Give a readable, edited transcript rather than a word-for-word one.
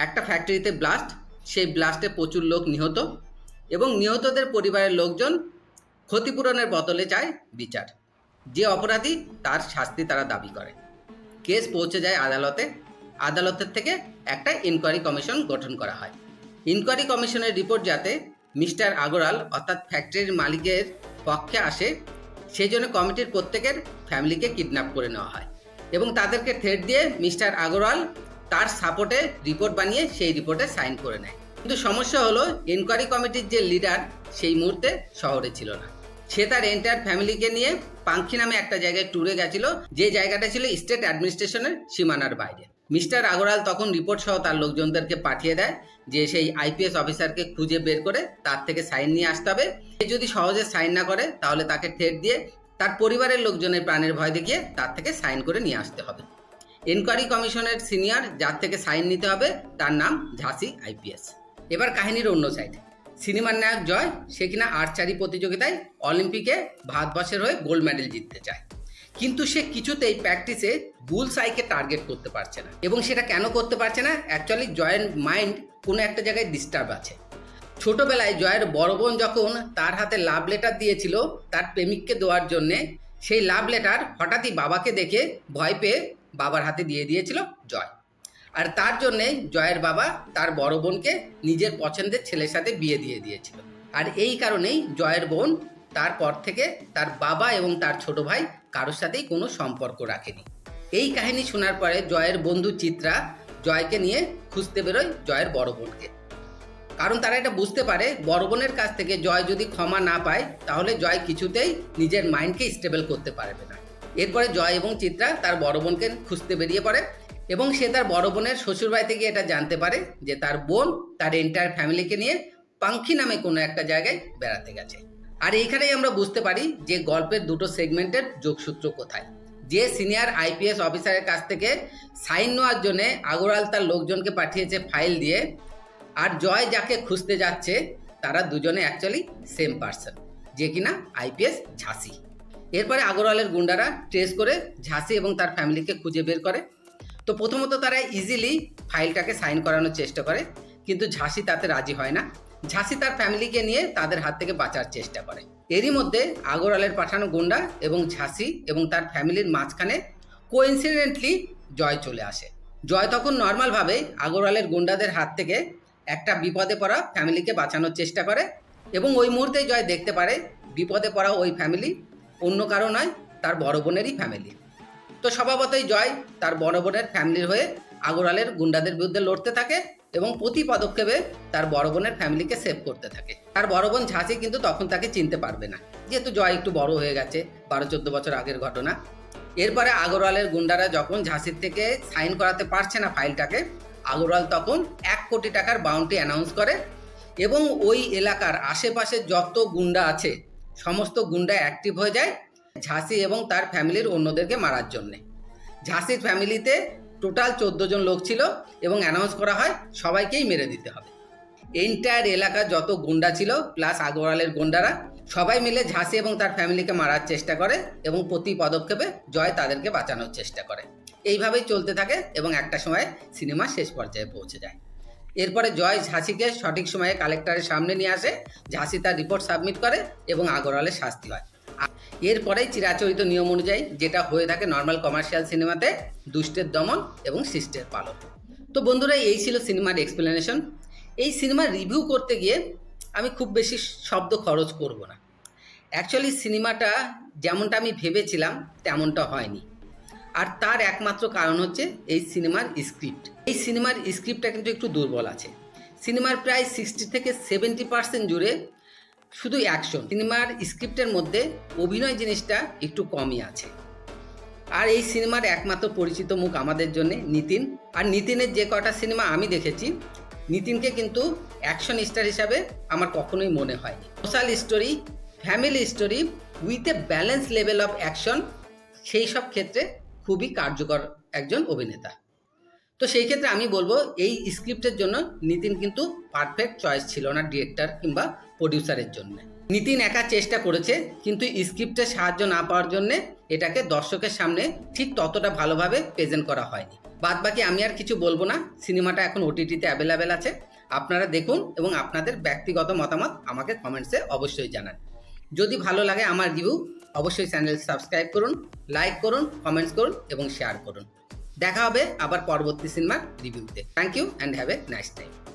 একটা ফ্যাক্টরিতে ব্লাস্ট, সেই ব্লাস্টে প্রচুর লোক নিহত এবং নিহতদের পরিবারের লোকজন ক্ষতিপূরণের বদলে চায় বিচার। যে অপরাধী তার শাস্তি তারা দাবি করে। কেস পৌঁছে যায় আদালতে। আদালতের থেকে একটা ইনকোয়ারি কমিশন গঠন করা হয়। ইনকোয়ারি কমিশনের রিপোর্ট যাতে মিস্টার আগরওয়াল অর্থাৎ ফ্যাক্টরির মালিকের পক্ষে আসে, সেই জন্য কমিটির প্রত্যেকের ফ্যামিলিকে কিডন্যাপ করে নেওয়া হয় এবং তাদেরকে থ্রেট দিয়ে মিস্টার আগরওয়াল তার সাপোর্টে রিপোর্ট বানিয়ে সেই রিপোর্টে সাইন করে নেয়। কিন্তু সমস্যা হলো ইনকোয়ারি কমিটির যে লিডার সেই মুহূর্তে শহরে ছিল না। সে তার এন্টায়ার ফ্যামিলিকে নিয়ে পাঙ্খি নামে একটা জায়গায় ট্যুরে গেছিল, যে জায়গাটা ছিল স্টেট অ্যাডমিনিস্ট্রেশনের সীমানার বাইরে। মিস্টার আগরওয়াল তখন রিপোর্ট সহ তার লোকজনদেরকে পাঠিয়ে দেয় যে সেই আইপিএস অফিসারকে খুঁজে বের করে তার থেকে সাইন নিয়ে আসতে হবে। সে যদি সহজে সাইন না করে তাহলে তাকে থ্রেট দিয়ে তার পরিবারের লোকজনের প্রাণের ভয় দেখিয়ে তার থেকে সাইন করে নিয়ে আসতে হবে। ইনকোয়ারি কমিশনের সিনিয়র যার থেকে সাইন নিতে হবে তার নাম ঝাঁসি আইপিএস। এবার কাহিনীর অন্য সাইডে সিনেমার নায়ক জয়, সে কিনা আর্চারি প্রতিযোগিতায় অলিম্পিকে ভারতবর্ষের হয়ে গোল্ড মেডেল জিততে চায়, কিন্তু সে কিছুতেই প্র্যাকটিসে বুলস আইকে টার্গেট করতে পারছে না। এবং সেটা কেন করতে পারছে না? অ্যাকচুয়ালি জয়ের মাইন্ড কোনো একটা জায়গায় ডিস্টার্ব আছে। ছোটবেলায় জয়ের বড় বোন যখন তার হাতে লাভ লেটার দিয়েছিল তার প্রেমিককে দেওয়ার জন্যে, সেই লাভ লেটার হঠাৎই বাবাকে দেখে ভয় পেয়ে বাবার হাতে দিয়ে দিয়েছিল জয়। আর তার জন্যে জয়ের বাবা তার বড় বোনকে নিজের পছন্দের ছেলের সাথে বিয়ে দিয়ে দিয়েছিল। আর এই কারণেই জয়ের বোন তারপর থেকে তার বাবা এবং তার ছোট ভাই কারোর সাথেই কোনো সম্পর্ক রাখেনি। এই কাহিনী শোনার পরে জয়ের বন্ধু চিত্রা জয়কে নিয়ে খুঁজতে বেরোয় জয়ের বড় বোনকে। কারণ তারা এটা বুঝতে পারে বড় বোনের কাছ থেকে জয় যদি ক্ষমা না পায় তাহলে জয় কিছুতেই নিজের মাইন্ডকে স্টেবল করতে পারবে না। এরপরে জয় এবং চিত্রা তার বড় বোনকে খুঁজতে বেরিয়ে পড়ে এবং সে তার বড় বোনের শ্বশুরবাড়ি থেকে এটা জানতে পারে যে তার বোন তার এন্টায়ার ফ্যামিলিকে নিয়ে পাঙ্খি নামে কোনো একটা জায়গায় বেড়াতে গেছে। আর এইখানেই আমরা বুঝতে পারি যে গল্পের দুটো সেগমেন্টের যোগসূত্র কোথায়। যে সিনিয়র আইপিএস অফিসারের কাছ থেকে সাইন নেওয়ার জন্য আগরওয়াল তার লোকজনকে পাঠিয়েছে ফাইল দিয়ে, আর জয় যাকে খুঁজতে যাচ্ছে তারা দুজনে অ্যাকচুয়ালি সেম পার্সন, যে কিনা আইপিএস ঝাঁসি। এরপরে আগরওয়ালের গুন্ডারা ট্রেস করে ঝাঁসি এবং তার ফ্যামিলিকে খুঁজে বের করে। তো প্রথমত তারা ইজিলি ফাইলটাকে সাইন করানোর চেষ্টা করে, কিন্তু ঝাঁসি তাতে রাজি হয় না। ঝাঁসি তার ফ্যামিলিকে নিয়ে তাদের হাত থেকে বাঁচার চেষ্টা করে। এরই মধ্যে আগরওয়ালের পাঠানো গুন্ডা এবং ঝাঁসি এবং তার ফ্যামিলির মাঝখানে কোইন্সিডেন্টলি জয় চলে আসে। জয় তখন নর্মালভাবে আগরওয়ালের গুন্ডাদের হাত থেকে একটা বিপদে পড়া ফ্যামিলিকে বাঁচানোর চেষ্টা করে এবং ওই মুহূর্তেই জয় দেখতে পারে বিপদে পড়া ওই ফ্যামিলি অন্য কারো নয়, তার বড় বোনেরই ফ্যামিলি। তো স্বভাবতই জয় তার বড় বোনের ফ্যামিলির হয়ে আগরওয়ালের গুন্ডাদের বিরুদ্ধে লড়তে থাকে এবং প্রতি পদক্ষেপে তার বড় বোনের ফ্যামিলিকে সেভ করতে থাকে। তার বড় বোন ঝাঁসি কিন্তু তখন তাকে চিনতে পারবে না, যেহেতু জয় একটু বড় হয়ে গেছে, 12-14 বছর আগের ঘটনা। এরপরে আগরওয়ালের গুন্ডারা যখন ঝাঁসির থেকে সাইন করাতে পারছে না ফাইলটাকে, আগরওয়াল তখন 1 কোটি টাকার বাউন্টি অ্যানাউন্স করে এবং ওই এলাকার আশেপাশে যত গুন্ডা আছে সমস্ত গুন্ডা অ্যাক্টিভ হয়ে যায় ঝাঁসি এবং তার ফ্যামিলির অন্যদেরকে মারার জন্যে। ঝাঁসির ফ্যামিলিতে টোটাল 14 জন লোক ছিল এবং অ্যানাউন্স করা হয় সবাইকেই মেরে দিতে হবে। এন্টায়ার এলাকার যত গুন্ডা ছিল প্লাস আগরওয়ালের গুন্ডারা সবাই মিলে ঝাঁসি এবং তার ফ্যামিলিকে মারার চেষ্টা করে এবং প্রতি পদক্ষেপে জয় তাদেরকে বাঁচানোর চেষ্টা করে। এইভাবেই চলতে থাকে এবং একটা সময় সিনেমা শেষ পর্যায়ে পৌঁছে যায়। এরপরে জয় ঝাঁসিকে সঠিক সময়ে কালেক্টরের সামনে নিয়ে আসে, ঝাঁসি তার রিপোর্ট সাবমিট করে এবং আগরওয়ালের শাস্তি হয়। এরপরেই চিরাচরিত নিয়ম অনুযায়ী যেটা হয়ে থাকে নর্মাল কমার্শিয়াল সিনেমাতে, দুষ্টের দমন এবং শিষ্টের পালন। তো বন্ধুরা, এই ছিল সিনেমার এক্সপ্লেনেশন। এই সিনেমার রিভিউ করতে গিয়ে আমি খুব বেশি শব্দ খরচ করব না। অ্যাকচুয়ালি সিনেমাটা যেমনটা আমি ভেবেছিলাম তেমনটা হয়নি, আর তার একমাত্র কারণ হচ্ছে এই সিনেমার স্ক্রিপ্ট। এই সিনেমার স্ক্রিপ্টটা কিন্তু একটু দুর্বল আছে। সিনেমার প্রায় 60 থেকে 70% জুড়ে শুধু অ্যাকশন। সিনেমার স্ক্রিপ্টের মধ্যে অভিনয় জিনিসটা একটু কমই আছে। আর এই সিনেমার একমাত্র পরিচিত মুখ আমাদের জন্য নিতিন। আর নিতিনের যে কটা সিনেমা আমি দেখেছি, নিতিনকে কিন্তু অ্যাকশন স্টার হিসাবে আমার কখনোই মনে হয়নি। Social story, family story with a balance level of action, সেই সব ক্ষেত্রে খুবই কার্যকর একজন অভিনেতা। তো সেই ক্ষেত্রে আমি বলবো এই স্ক্রিপ্টের জন্য নিতিন কিন্তু পারফেক্ট চয়েস ছিল না ডিরেক্টর কিংবা প্রডিউসারের জন্য। নিতিন একা চেষ্টা করেছে, কিন্তু স্ক্রিপ্টের সাহায্য না পাওয়ার জন্য এটাকে দর্শকের সামনে ঠিক ততটা ভালোভাবে প্রেজেন্ট করা হয়নি। বাদ বাকি আমি আর কিছু বলবো না। সিনেমাটা এখন ওটিটিতে অ্যাভেলেবেল আছে, আপনারা দেখুন এবং আপনাদের ব্যক্তিগত মতামত আমাকে কমেন্টসে অবশ্যই জানান। যদি ভালো লাগে আমার রিভিউ, অবশ্যই চ্যানেল সাবস্ক্রাইব করুন, লাইক করুন, কমেন্টস করুন এবং শেয়ার করুন। দেখা হবে আবার পরবর্তী সিনেমার রিভিউতে। Thank you and have a nice time.